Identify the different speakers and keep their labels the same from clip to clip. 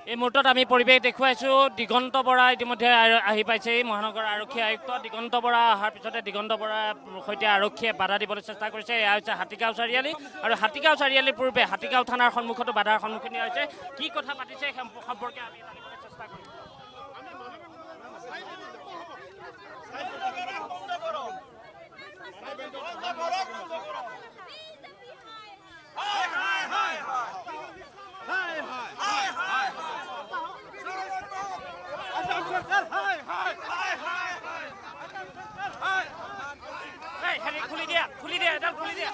Speaker 1: এই মুহূৰ্তত আমি পৰিৱেশ দেখুৱাইছোঁ দিগন্ত বৰা ইতিমধ্যে আহি পাইছে মহানগৰ আৰক্ষী আয়ুক্ত দিগন্ত বৰা অহাৰ পিছতে দিগন্ত বৰাৰ সৈতে আৰক্ষীয়ে বাধা দিবলৈ চেষ্টা কৰিছে এয়া হৈছে হাতীগাঁও চাৰিআলি আৰু হাতীগাঁও চাৰিআলিৰ পূৰ্বে হাতীগাঁও থানাৰ সন্মুখতো বাধাৰ সন্মুখীন হৈছে কি কথা পাতিছে সম্পৰ্কে আমি জানিবলৈ চেষ্টা কৰিম খুলি দিয়া এডাল খুলি দিয়া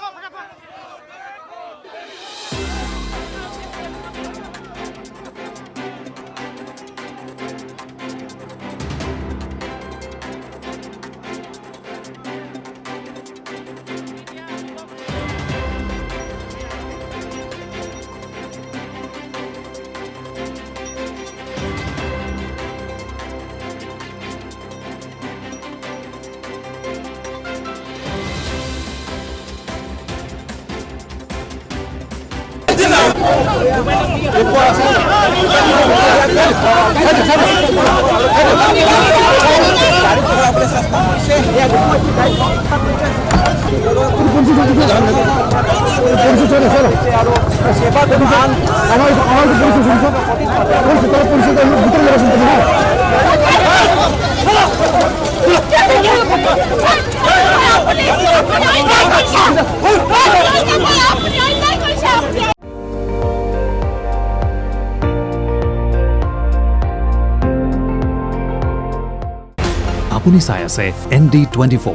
Speaker 2: আপুনি চাই আছে ND24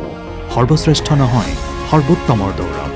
Speaker 2: সৰ্বশ্ৰেষ্ঠ নহয় সৰ্বোত্তমৰ দৌৰ